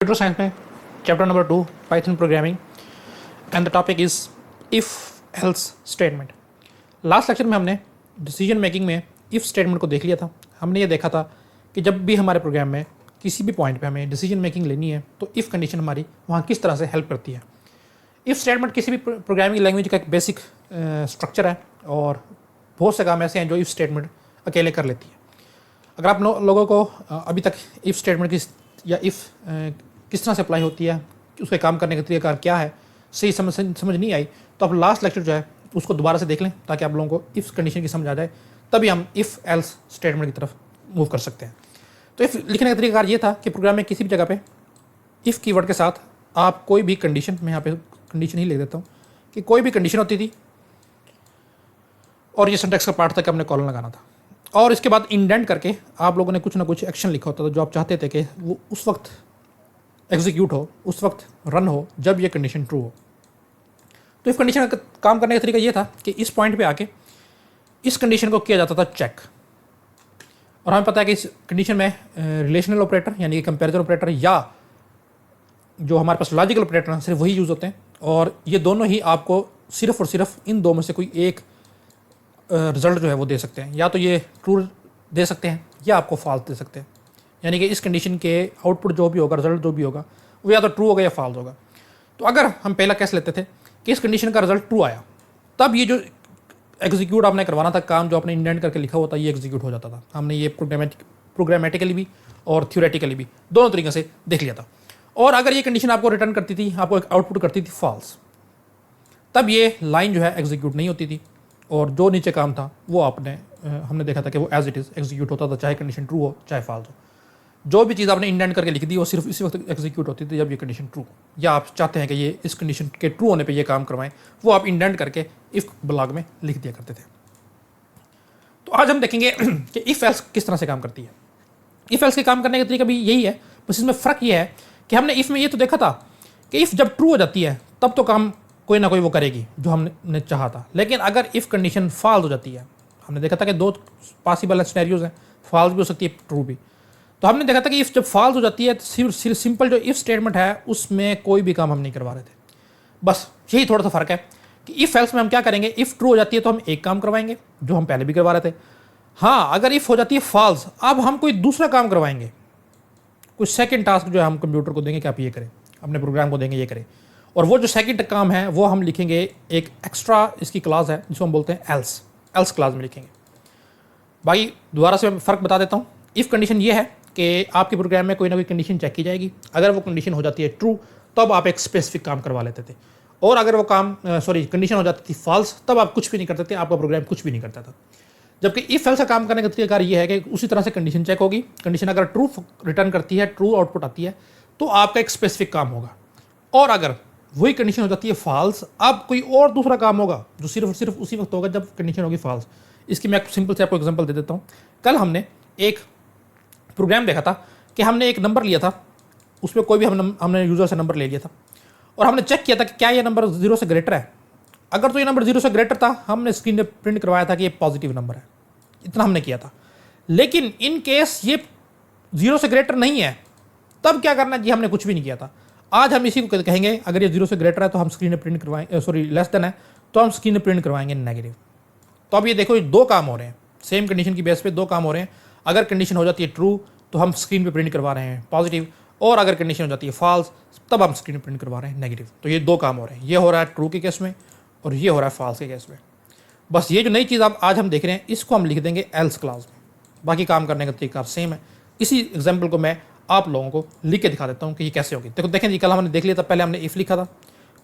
Computer science में chapter number 2 Python programming and the topic is if else statement. Last lecture में हमने decision making में if statement को देख लिया था। हमने ये देखा था कि जब भी हमारे प्रोग्राम में किसी भी पॉइंट पे हमें डिसीजन मेकिंग लेनी है तो इफ़ कंडीशन हमारी वहाँ किस तरह से हेल्प करती है। इफ़ स्टेटमेंट किसी भी प्रोग्रामिंग लैंग्वेज का एक बेसिक स्ट्रक्चर है और बहुत से काम ऐसे हैं जो इफ़ स्टेटमेंट अकेले कर लेती है। अगर आप लोगों को अभी तक इफ़ स्टेटमेंट की या इफ़ किस तरह से अप्लाई होती है, उसके काम करने का तरीका क्या है, सही समझ नहीं आई तो आप लास्ट लेक्चर जो है उसको दोबारा से देख लें ताकि आप लोगों को इफ़ कंडीशन की समझ आ जाए, तभी हम इफ़ एल्स स्टेटमेंट की तरफ मूव कर सकते हैं। तो इफ़ लिखने का तरीका ये था कि प्रोग्राम में किसी भी जगह पे इफ़ कीवर्ड के साथ आप कोई भी कंडीशन, मैं यहाँ पे कंडीशन ही लिख देता हूँ कि कोई भी कंडीशन होती थी और ये सिंटैक्स का पार्ट था कि हमने कॉलन लगाना था और इसके बाद इंडेंट करके आप लोगों ने कुछ ना कुछ एक्शन लिखा होता था जो आप चाहते थे कि वो उस वक्त एग्जीक्यूट हो, उस वक्त रन हो जब ये कंडीशन ट्रू हो। तो इस कंडीशन का काम करने का तरीका ये था कि इस पॉइंट पे आके इस कंडीशन को किया जाता था चेक। और हमें पता है कि इस कंडीशन में रिलेशनल ऑपरेटर यानी कि कंपैरिजन ऑपरेटर या जो हमारे पास लॉजिकल ऑपरेटर हैं सिर्फ वही यूज़ होते हैं और ये दोनों ही आपको सिर्फ और सिर्फ इन दो में से कोई एक रिजल्ट जो है वो दे सकते हैं। या तो ये ट्रू दे सकते हैं या आपको फॉल्स दे सकते हैं, यानी कि इस कंडीशन के आउटपुट जो भी होगा, रिजल्ट जो भी होगा वो या तो ट्रू होगा या फॉल्स होगा। तो अगर हम पहला केस लेते थे कि इस कंडीशन का रिजल्ट ट्रू आया, तब ये जो एग्जीक्यूट आपने करवाना था, काम जो आपने इंडेंट करके लिखा हुआ था, ये एग्जीक्यूट हो जाता था। हमने ये प्रोग्रामेटिकली भी और थ्योरेटिकली भी दोनों तरीके से देख लिया था। और अगर ये कंडीशन आपको रिटर्न करती थी, आपको एक आउटपुट करती थी फॉल्स, तब ये लाइन जो है एग्जीक्यूट नहीं होती थी और जो नीचे काम था वो हमने देखा था कि वो एज इट इज़ एग्जीक्यूट होता था, चाहे कंडीशन ट्रू हो चाहे फॉल्स हो। जो भी चीज़ आपने इंडेंट करके लिख दी वो सिर्फ इसी वक्त एग्जीक्यूट होती थी जब ये कंडीशन ट्रू, या आप चाहते हैं कि ये इस कंडीशन के ट्रू होने पे ये काम करवाएं, वो आप इंडेंट करके इफ़ ब्लॉक में लिख दिया करते थे। तो आज हम देखेंगे कि इफ़ एल्स किस तरह से काम करती है। इफ़ एल्स के काम करने का तरीका भी यही है, बस इसमें फ़र्क ये है कि हमने इफ़ में ये तो देखा था कि इफ़ जब ट्रू हो जाती है तब तो काम कोई ना कोई वो करेगी जो हमने चाहा था। लेकिन अगर इफ़ कंडीशन फॉल्स हो जाती है, हमने देखा था कि दो पॉसिबल सिनेरियोज हैं, फॉल्स भी हो सकती है ट्रू भी। तो हमने देखा था कि इफ़ जब फॉल्स हो जाती है तो सिंपल जो इफ़ स्टेटमेंट है उसमें कोई भी काम हम नहीं करवा रहे थे। बस यही थोड़ा सा फ़र्क है कि इफ़ एल्स में हम क्या करेंगे, इफ़ ट्रू हो जाती है तो हम एक काम करवाएंगे जो हम पहले भी करवा रहे थे। हाँ, अगर इफ़ हो जाती है फॉल्स, अब हम कोई दूसरा काम करवाएंगे, कुछ सेकेंड टास्क जो है हम कंप्यूटर को देंगे कि आप ये करें, अपने प्रोग्राम को देंगे ये करें। और वो जो सेकंड काम है वो हम लिखेंगे, एक एक्स्ट्रा इसकी क्लास है जिसको हम बोलते हैं एल्स क्लास में लिखेंगे। भाई दोबारा से मैं फ़र्क बता देता हूँ। इफ़ कंडीशन ये है कि आपके प्रोग्राम में कोई ना कोई कंडीशन चेक की जाएगी, अगर वो कंडीशन हो जाती है ट्रू तब आप एक स्पेसिफिक काम करवा लेते थे, और अगर वो काम कंडीशन हो जाती थी फॉल्स तब आप कुछ भी नहीं करते थे, आपका प्रोग्राम कुछ भी नहीं करता था। जबकि इफ़ एल्स का काम करने का तरीका ये है कि उसी तरह से कंडीशन चेक होगी, कंडीशन अगर ट्रू रिटर्न करती है, ट्रू आउटपुट आती है, तो आपका एक स्पेसिफिक काम होगा। और अगर वही कंडीशन हो जाती है फॉल्स, अब कोई और दूसरा काम होगा जो सिर्फ उसी वक्त होगा जब कंडीशन होगी फॉल्स। इसकी मैं सिंपल से आपको एग्जांपल दे देता हूँ। कल हमने एक प्रोग्राम देखा था कि हमने एक नंबर लिया था, उसमें कोई भी हमने यूज़र से नंबर ले लिया था और हमने चेक किया था कि क्या ये नंबर 0 से ग्रेटर है। अगर तो ये नंबर 0 से ग्रेटर था, हमने स्क्रीन पर प्रिंट करवाया था कि ये पॉजिटिव नंबर है, इतना हमने किया था। लेकिन इन केस ये 0 से ग्रेटर नहीं है, तब क्या करना जी, हमने कुछ भी नहीं किया था। आज हम इसी को कहेंगे, अगर ये 0 से ग्रेटर है तो हम स्क्रीन में प्रिंट करवाएंगे, लेस देन है तो हम स्क्रीन में प्रिंट करवाएंगे नेगेटिव। तो अब ये देखो, ये दो काम हो रहे हैं, सेम कंडीशन की बेस पे दो काम हो रहे हैं। अगर कंडीशन हो जाती है ट्रू तो हम स्क्रीन पे प्रिंट करवा रहे हैं पॉजिटिव, और अगर कंडीशन हो जाती है फॉल्स तब हम स्क्रीन पे प्रिंट करवा रहे हैं नेगेटिव। तो ये दो काम हो रहे हैं, ये हो रहा है ट्रू के केस में और ये हो रहा है फॉल्स के केस में। बस ये जो नई चीज़ आप आज हम देख रहे हैं इसको हम लिख देंगे एल्स क्लास में, बाकी काम करने का तरीका सेम है। इसी एग्जाम्पल को मैं आप लोगों को लिख के दिखा देता हूँ कि ये कैसे होगी। देखो देखें जी, कल हमने देख लिया था, पहले हमने इफ़ लिखा था,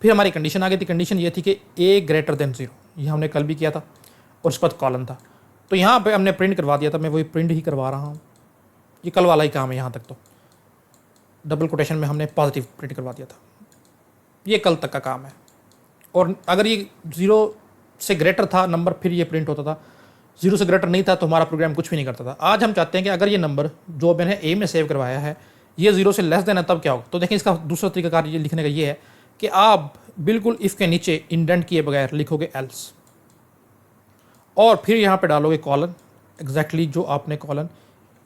फिर हमारी कंडीशन आ गई थी। कंडीशन ये थी कि ए ग्रेटर देन 0, ये हमने कल भी किया था, और उसके बाद कॉलन था। तो यहाँ पे हमने प्रिंट करवा दिया था, मैं वही प्रिंट ही करवा रहा हूँ, ये कल वाला ही काम है। यहाँ तक तो डबल कोटेशन में हमने पॉजिटिव प्रिंट करवा दिया था, ये कल तक का काम है। और अगर ये 0 से ग्रेटर था नंबर फिर ये प्रिंट होता था, 0 से ग्रेटर नहीं था तो हमारा प्रोग्राम कुछ भी नहीं करता था। आज हम चाहते हैं कि अगर ये नंबर जो मैंने ए में सेव करवाया है ये 0 से लेस देन है तब क्या होगा। तो देखें, इसका दूसरा तरीकाकार ये लिखने का ये है कि आप बिल्कुल इफ़ के नीचे इंडेंट किए बगैर लिखोगे एल्स, और फिर यहाँ पे डालोगे कॉलन, एग्जैक्टली जो आपने कॉलन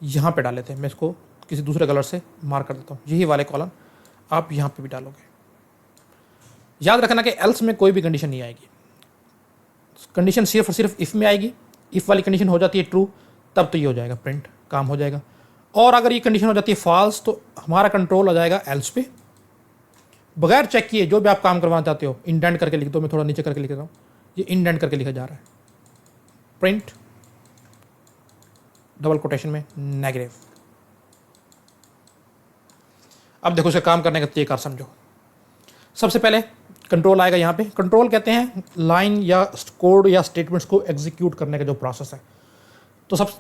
यहाँ पे डाले थे। मैं इसको किसी दूसरे कलर से मार्क कर देता हूँ, यही वाले कॉलन आप यहाँ पे भी डालोगे। याद रखना कि एल्स में कोई भी कंडीशन नहीं आएगी, कंडीशन सिर्फ और सिर्फ इफ़ में आएगी। इफ़ वाली कंडीशन हो जाती है ट्रू, तब तो ये हो जाएगा प्रिंट, काम हो जाएगा। और अगर ये कंडीशन हो जाती है फॉल्स, तो हमारा कंट्रोल हो जाएगा एल्स पे, बगैर चेक किए जो भी आप काम करवाना चाहते हो इंडेंट करके लिख दो। मैं थोड़ा नीचे करके लिख देता हूँ, ये इंडेंट करके लिखा जा रहा है, प्रिंट डबल कोटेशन में नेगेटिव। अब देखो इसे काम करने का तरीका समझो। सबसे पहले कंट्रोल आएगा यहाँ पे। कंट्रोल कहते हैं लाइन या कोड या स्टेटमेंट्स को एग्जीक्यूट करने का जो प्रोसेस है। तो सब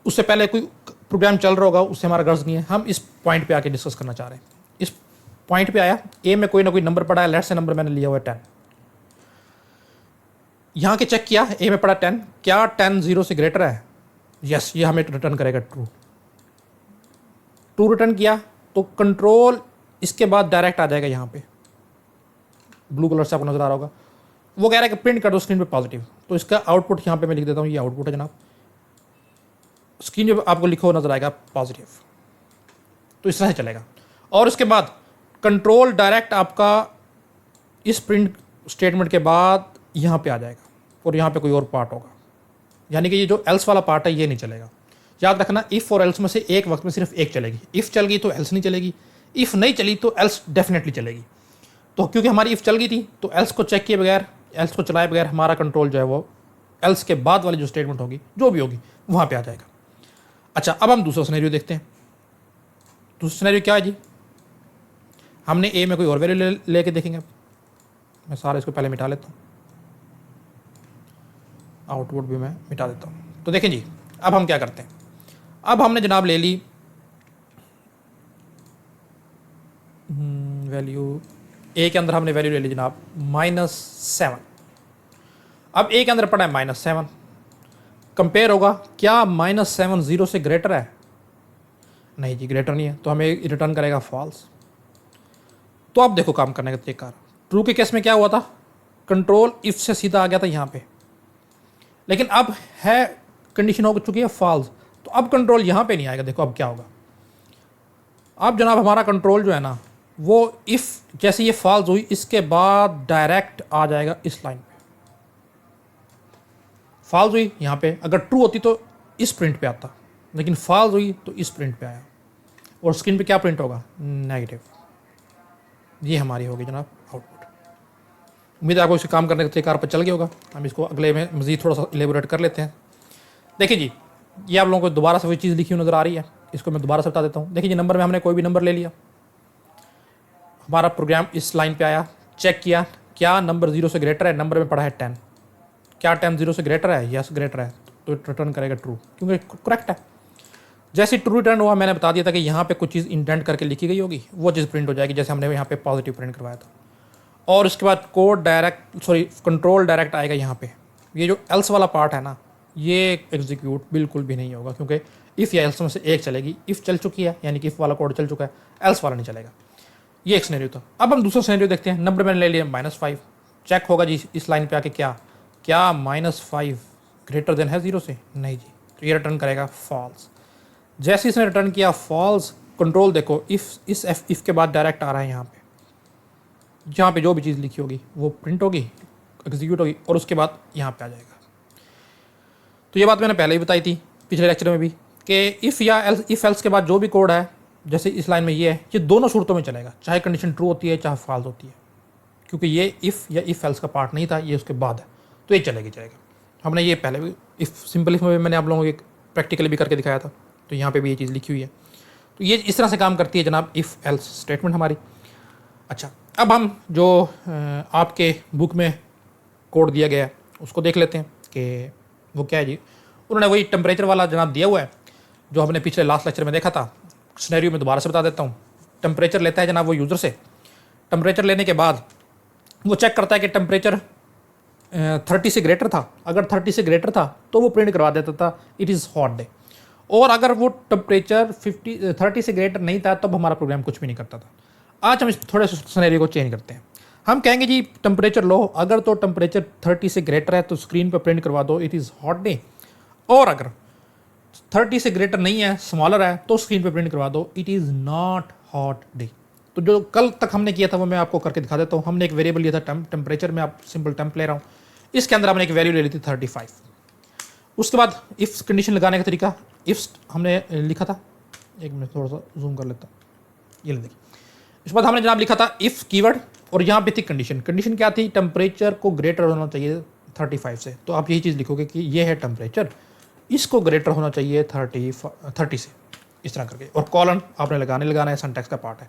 उससे पहले कोई प्रोग्राम चल रहा होगा, उससे हमारा गर्ज नहीं है। हम इस पॉइंट पे आके डिस्कस करना चाह रहे हैं। इस पॉइंट पे आया, ए में कोई ना कोई नंबर पड़ा है, लेट से नंबर मैंने लिया हुआ है 10। यहाँ के चेक किया, ए में पड़ा 10, क्या 10 0 से ग्रेटर है? यस, ये हमें रिटर्न करेगा ट्रू। ट्रू रिटर्न किया तो कंट्रोल इसके बाद डायरेक्ट आ जाएगा यहाँ पे, ब्लू कलर से आपको नजर आ रहा होगा। वो कह रहा है कि प्रिंट कर दो स्क्रीन पे पॉजिटिव। तो इसका आउटपुट यहाँ पे मैं लिख देता हूँ, ये आउटपुट है जनाब। स्क्रीन पे आपको लिखा हुआ नजर आएगा पॉजिटिव। तो इस तरह से चलेगा। और उसके बाद कंट्रोल डायरेक्ट आपका इस प्रिंट स्टेटमेंट के बाद यहाँ पे आ जाएगा और यहाँ पे कोई और पार्ट होगा, यानी कि ये जो एल्स वाला पार्ट है ये नहीं चलेगा। याद रखना, इफ़ और एल्स में से एक वक्त में सिर्फ एक चलेगी। इफ़ चल गई तो एल्स नहीं चलेगी, इफ़ नहीं चली तो एल्स डेफिनेटली चलेगी। तो क्योंकि हमारी इफ़ चल गई थी तो एल्स को चेक किए बगैर, एल्स को चलाए बगैर हमारा कंट्रोल जो है वो एल्स के बाद वाली जो स्टेटमेंट होगी, जो भी होगी, वहाँ पे आ जाएगा। अच्छा, अब हम दूसरा सिनेरियो देखते हैं। दूसरा सिनेरियो क्या है जी? हमने ए में कोई और वैल्यू लेके देखेंगे। मैं सारा इसको पहले मिटा लेता हूँ, आउटपुट भी मैं मिटा देता हूँ। तो देखें जी, अब हम क्या करते हैं। अब हमने जनाब ले ली वैल्यू, ए के अंदर हमने वैल्यू ले ली जनाब -7। अब ए के अंदर पड़ा है -7, कंपेयर होगा, क्या -7 0 से ग्रेटर है? नहीं जी, ग्रेटर नहीं है, तो हमें रिटर्न करेगा फॉल्स। तो अब देखो काम करने का तरीका। ट्रू के केस में क्या हुआ था, कंट्रोल इफ से सीधा आ गया था यहाँ पे, लेकिन अब है कंडीशन हो चुकी है फॉल्स, तो अब कंट्रोल यहाँ पे नहीं आएगा। देखो अब क्या होगा। अब जनाब हमारा कंट्रोल जो है ना, वो इफ़ जैसे ये फॉल्स हुई, इसके बाद डायरेक्ट आ जाएगा इस लाइन पे। फॉल्स हुई यहाँ पे, अगर ट्रू होती तो इस प्रिंट पे आता, लेकिन फॉल्स हुई तो इस प्रिंट पे आया, और स्क्रीन पे क्या प्रिंट होगा? नेगेटिव। ये हमारी होगी जनाब आउटपुट। उम्मीद है आपको इसे काम करने का तरीका पर चल गया होगा। हम इसको अगले में मज़ीद थोड़ा सा एलेबोरेट कर लेते हैं। देखिए जी, ये आप लोगों को दोबारा से वही चीज़ लिखी हुई नज़र आ रही है, इसको मैं दोबारा से बता देता हूँ। देखिए जी, नंबर में हमने कोई भी नंबर ले लिया, हमारा प्रोग्राम इस लाइन पे आया, चेक किया क्या नंबर 0 से ग्रेटर है? नंबर में पड़ा है 10, क्या 10 0 से ग्रेटर है? यस ग्रेटर है, तो रिटर्न करेगा ट्रू, क्योंकि करेक्ट है। जैसे ट्रू रिटर्न हुआ, मैंने बता दिया था कि यहाँ पे कुछ चीज़ इंडेंट करके लिखी गई होगी, वो चीज़ प्रिंट हो जाएगी, जैसे हमने यहाँ पे पॉजिटिव प्रिंट करवाया था। और उसके बाद कोड डायरेक्ट कंट्रोल डायरेक्ट आएगा यहाँ पे। ये जो एल्स वाला पार्ट है ना, ये एग्जीक्यूट बिल्कुल भी नहीं होगा, क्योंकि इफ़ या एल्स में से एक चलेगी। इफ़ चल चुकी है, यानी कि इफ़ वाला कोड चल चुका है, एल्स वाला नहीं चलेगा। ये एक सिनेरियो था। अब हम दूसरा सिनेरियो देखते हैं। नंबर मैंने ले लिया -5, चेक होगा जी इस लाइन पे आके, क्या -5 ग्रेटर देन है 0 से? नहीं जी, तो ये रिटर्न करेगा फॉल्स। जैसे इसने रिटर्न किया फॉल्स, कंट्रोल देखो इस इफ के बाद डायरेक्ट आ रहा है यहाँ पे, जहाँ पे जो भी चीज़ लिखी होगी वो प्रिंट होगी, एग्जीक्यूट होगी, और उसके बाद यहाँ पे आ जाएगा। तो ये बात मैंने पहले ही बताई थी पिछले लेक्चर में भी, कि इफ़ या इफ़ एल्स के बाद जो भी कोड है, जैसे इस लाइन में ये है, ये दोनों सूरतों में चलेगा, चाहे कंडीशन ट्रू होती है चाहे फॉल्स होती है, क्योंकि ये इफ़ या इफ़ एल्स का पार्ट नहीं था, ये उसके बाद है, तो ये चलेगा। हमने ये पहले भी इफ़ सिंपल इफ़ में मैंने आप लोगों को प्रैक्टिकली भी करके दिखाया था, तो यहाँ पे भी ये चीज़ लिखी हुई है। तो ये इस तरह से काम करती है जनाब इफ़ एल्स स्टेटमेंट हमारी। अच्छा, अब हम जो आपके बुक में कोड दिया गया है उसको देख लेते हैं कि वो क्या है जी। उन्होंने वही टेम्परेचर वाला जनाब दिया हुआ है जो हमने पिछले लास्ट लेक्चर में देखा था। सिनेरियो में दोबारा से बता देता हूँ। टेम्परेचर लेता है जनाब वो यूज़र से। टेम्परेचर लेने के बाद वो चेक करता है कि टेम्परेचर 30 से ग्रेटर था। अगर 30 से ग्रेटर था तो वो प्रिंट करवा देता था इट इज़ हॉट डे, और अगर वो टेम्परेचर 30 से ग्रेटर नहीं था तब हमारा प्रोग्राम कुछ भी नहीं करता था। आज हम इस थोड़े से सिनेरियो को चेंज करते हैं। हम कहेंगे जी टेम्परेचर लो, अगर तो टेम्परेचर 30 से ग्रेटर है तो स्क्रीन पर प्रिंट करवा दो इट इज़ हॉट डे, और अगर 30 से ग्रेटर नहीं है, स्मॉलर है, तो स्क्रीन पे प्रिंट करवा दो it is not hot day. तो जो कल तक हमने किया था वो मैं आपको करके दिखा देता हूँ। हमने एक वेरिएबल लिया था टेम्परेचर में, आप सिंपल टेम्प ले रहा हूँ, इसके अंदर हमने एक वैल्यू ले ली थी 35। उसके बाद इफ कंडीशन लगाने का तरीका, इफ हमने लिखा था, एक मिनट थोड़ा सा जूम कर लेता हूँ, ये ले देखिए। इसके बाद हमने जनाब लिखा था इफ कीवर्ड, और यहाँ पे थी कंडीशन। कंडीशन क्या थी? टेम्परेचर को ग्रेटर होना चाहिए 35 से। तो आप यही चीज़ लिखोगे कि ये है टेम्परेचर, इसको ग्रेटर होना चाहिए 30 से, इस तरह करके। और कॉलन आपने लगाना है, सिंटैक्स का पार्ट है।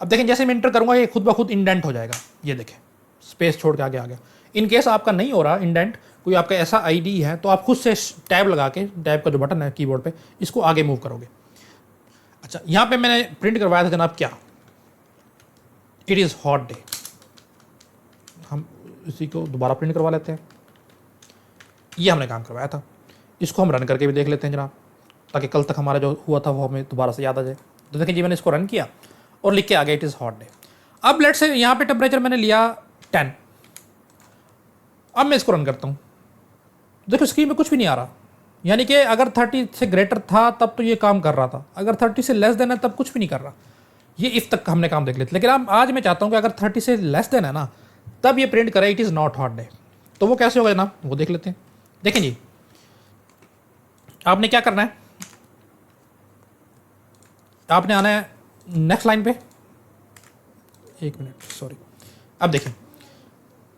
अब देखें जैसे मैं इंटर करूँगा ये खुद ब खुद इंडेंट हो जाएगा, ये देखें स्पेस छोड़ के आगे आ गया। इन केस आपका नहीं हो रहा इंडेंट, कोई आपका ऐसा आईडी है, तो आप खुद से टैब लगा के, टैब का जो बटन है कीबोर्ड पे, इसको आगे मूव करोगे। अच्छा, यहाँ पे मैंने प्रिंट करवाया था जनाब क्या, इट इज़ हॉट डे। हम इसी को दोबारा प्रिंट करवा लेते हैं, ये हमने काम करवाया था। इसको हम रन करके भी देख लेते हैं जनाब, ताकि कल तक हमारा जो हुआ था वो हमें दोबारा से याद आ जाए। तो देखिए जी मैंने इसको रन किया और लिख के आ गया इट इज़ हॉट डे। अब लेट से यहाँ पे टेम्परेचर मैंने लिया 10। अब मैं इसको रन करता हूँ, देखो स्क्रीन में कुछ भी नहीं आ रहा, यानी कि अगर 30 से ग्रेटर था तब तो ये काम कर रहा था, अगर 30 से लेस देन है तब कुछ भी नहीं कर रहा। ये इफ तक हमने काम देख लिया। लेकिन अब आज मैं चाहता हूँ कि अगर 30 से लेस देन है ना, तब ये प्रिंट करे it is not hot day. तो वो कैसे होगा जनाब, वो देख लेते हैं। देखें जी, आपने क्या करना है, आपने आना है नेक्स्ट लाइन पे, एक मिनट सॉरी। अब देखें,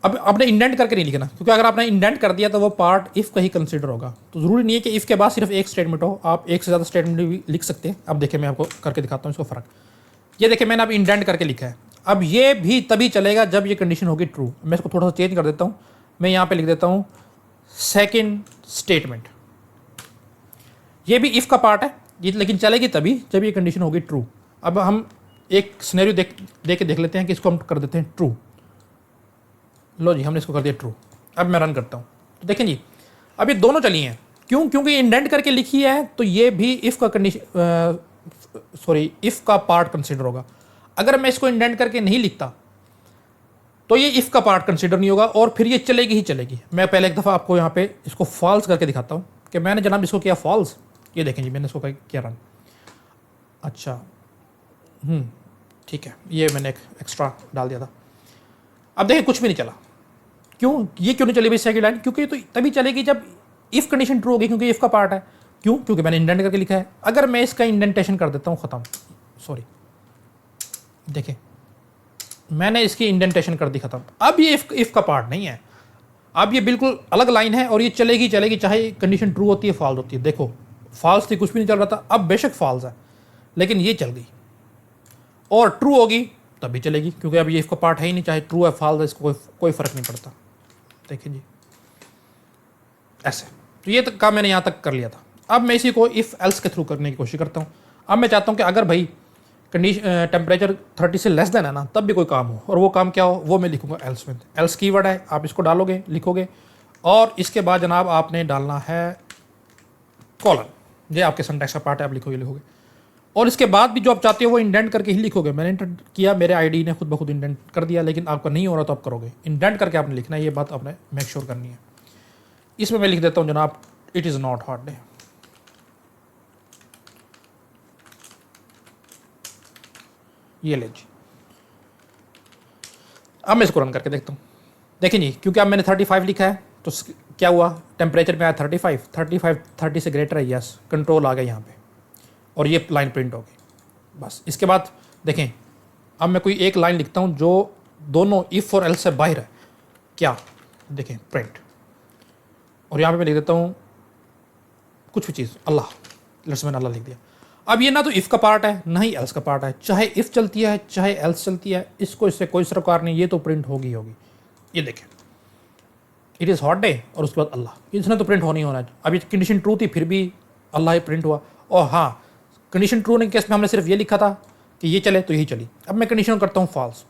अब आपने इंडेंट करके नहीं लिखना, क्योंकि अगर आपने इंडेंट कर दिया तो वो पार्ट इफ़ का ही कंसिडर होगा। तो ज़रूरी नहीं है कि इफ़ के बाद सिर्फ एक स्टेटमेंट हो, आप एक से ज़्यादा स्टेटमेंट भी लिख सकते हैं। अब देखिए मैं आपको करके दिखाता हूँ इसको फ़र्क। ये देखिए मैंने अब इंडेंट करके लिखा है। अब ये भी तभी चलेगा जब ये कंडीशन होगी ट्रू। मैं इसको थोड़ा सा चेंज कर देता हूँ, मैं यहाँ पर लिख देता हूँ सेकेंड स्टेटमेंट। ये भी इफ़ का पार्ट है ये, लेकिन चलेगी तभी जब ये कंडीशन होगी ट्रू। अब हम एक सिनेरियो देख के देख लेते हैं कि इसको हम कर देते हैं ट्रू। लो जी, हमने इसको कर दिया ट्रू। अब मैं रन करता हूँ, तो देखें जी अब ये दोनों चली हैं। क्यों? क्योंकि इंडेंट करके लिखी है, तो ये भी इफ़ का कंडीशन इफ़ का पार्ट कंसिडर होगा। अगर मैं इसको इंडेंट करके नहीं लिखता तो ये इफ़ का पार्ट कंसिडर नहीं होगा, और फिर ये चलेगी ही चलेगी। मैं पहले एक दफ़ा आपको यहाँ पे इसको फॉल्स करके दिखाता हूँ कि मैंने जनाब इसको किया फॉल्स। ये देखें जी मैंने इसको किया रन। अच्छा ठीक है, ये मैंने एक एक्स्ट्रा डाल दिया था। अब देखिए कुछ भी नहीं चला। क्यों? ये क्यों नहीं चली भाई सेकंड लाइन? क्योंकि तो तभी चलेगी जब इफ़ कंडीशन ट्रू होगी, क्योंकि इफ़ का पार्ट है। क्यों? क्योंकि मैंने इंडेंट करके लिखा है। अगर मैं इसका इंडेंटेशन कर देता हूँ, ख़त्म, सॉरी देखिए मैंने इसकी इंडेंटेशन कर दी ख़त्म। अब ये इफ़ का पार्ट नहीं है, अब ये बिल्कुल अलग लाइन है, और ये चलेगी चलेगी चाहे कंडीशन ट्रू होती है फॉल्स होती है। देखो फॉल्स थी, कुछ भी नहीं चल रहा था, अब बेशक फॉल्स है लेकिन ये चल गई, और ट्रू होगी तभी चलेगी, क्योंकि अब ये इफ़ का पार्ट है ही नहीं, चाहे ट्रू है फॉल्स है, इसको कोई फ़र्क नहीं पड़ता। देखिए जी ऐसे। तो ये तक काम मैंने यहाँ तक कर लिया था। अब मैं इसी को इफ़ एल्स के थ्रू करने की कोशिश करता हूँ। अब मैं चाहता हूँ कि अगर भाई कंडीशन टेम्परेचर 30 से लेस देन है ना, तब भी कोई काम हो, और वो काम क्या हो वो मैं लिखूँगा एल्स में। एल्स कीवर्ड है, आप इसको डालोगे, लिखोगे, और इसके बाद जनाब आपने डालना है कॉलन। ये आपके सिंटैक्स का पार्ट है, आप लिखोगे। और इसके बाद भी जो आप चाहते हो वो इंडेंट करके ही लिखोगे। मैंने इंटर किया, मेरे आईडी ने खुद ब खुद इंडेंट कर दिया, लेकिन आपका नहीं हो रहा तो आप करोगे। इंडेंट करके आपने लिखना है, ये बात आपने मेक श्योर करनी है। इसमें मैं लिख देता हूँ जनाब it is not hot day. ये ले जी, अब मैं इसको रन करके देखता हूँ। देखें जी, क्योंकि अब मैंने 35 लिखा है तो क्या हुआ, टेम्परेचर में आया 35 30 से ग्रेटर है, यस, कंट्रोल आ गया यहाँ पे, और ये लाइन प्रिंट हो गई। बस इसके बाद देखें, अब मैं कोई एक लाइन लिखता हूँ जो दोनों इफ़ और एल्स से बाहर है। क्या? देखें प्रिंट, और यहाँ पे मैं लिख देता हूँ कुछ भी चीज़, अल्लाह, लेट्स मैंने अल्लाह लिख दिया। अब ये ना तो इफ़ का पार्ट है ना ही एल्स का पार्ट है, चाहे इफ़ चलती है चाहे एल्स चलती है, इसको इससे कोई सरोकार नहीं, ये तो प्रिंट होगी। ये देखें इट इज़ हॉट डे, और उसके बाद अल्लाह, इसने तो प्रिंट होनी होना है। अब ये कंडीशन ट्रू थी, फिर भी अल्लाह ही प्रिंट हुआ। और हाँ, कंडीशन ट्रू ने केस में हमने सिर्फ ये लिखा था कि ये चले तो यही चली। अब मैं कंडीशन करता हूँ फॉल्स।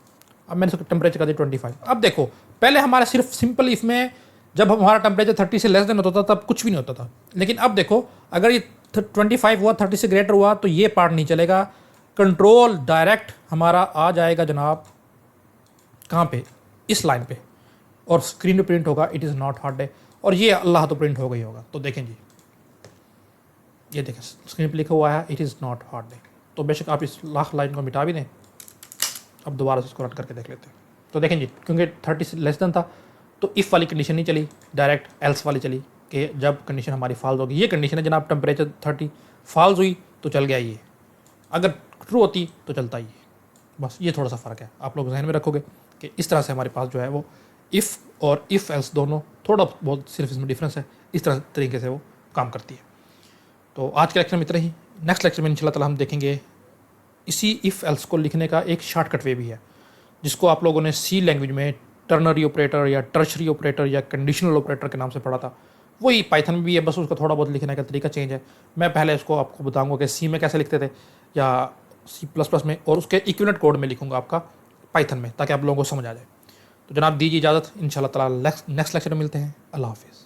अब मैंने इसको टेम्परेचर कर दिया 25। अब देखो पहले हमारा सिर्फ सिंपल इफ़ में जब हमारा टेम्परेचर 30 से लेस देन होता था तब कुछ भी नहीं होता था, लेकिन अब देखो अगर ये 25 हुआ, 30 से ग्रेटर हुआ, तो ये पार्ट नहीं चलेगा। कंट्रोल डायरेक्ट हमारा आ जाएगा जनाब कहाँ पे, इस लाइन पे, और स्क्रीन पे प्रिंट होगा it is not hot day, और ये अल्लाह तो प्रिंट हो गई होगा। तो देखें जी, ये देखें स्क्रीन पे लिखा हुआ है it is not hot day. तो बेशक आप इस लाख लाइन को मिटा भी दें, अब दोबारा से इसको रन करके देख लेते हैं। तो देखें जी, क्योंकि 30 से लेस देन था तो इफ़ वाली कंडीशन नहीं चली, डायरेक्ट एल्स वाली चली कि जब कंडीशन हमारी फॉल्स होगी। ये कंडीशन है जनाब, टेम्परेचर 30 फॉल्स हुई तो चल गया ये, अगर ट्रू होती तो चलता ही। बस ये थोड़ा सा फ़र्क है, आप लोग जहन में रखोगे कि इस तरह से हमारे पास जो है वो इफ़ और इफ़ एल्स दोनों, थोड़ा बहुत सिर्फ इसमें डिफरेंस है, इस तरह तरीके से वो काम करती है। तो आज के लेक्चर में इतना ही। नेक्स्ट लेक्चर में इंशाल्लाह ताला हम देखेंगे इसी इफ़ एल्स को लिखने का एक शॉर्टकट वे भी है, जिसको आप लोगों ने सी लैंग्वेज में टर्नरी ऑपरेटर या टर्शरी ऑपरेटर या कंडीशनल ऑपरेटर के नाम से पढ़ा था। वही पाइथन में भी है, बस उसका थोड़ा बहुत लिखने का तरीका चेंज है। मैं पहले इसको आपको बताऊंगा कि सी में कैसे लिखते थे या C++ में, और उसके इक्विवेलेंट कोड में लिखूंगा आपका पाइथन में, ताकि आप लोगों को समझ आ जाए। तो जनाब दीजिए इजाज़त, इंशाल्लाह ताला नेक्स्ट लेक्चर में मिलते हैं। अल्लाह हाफिज़।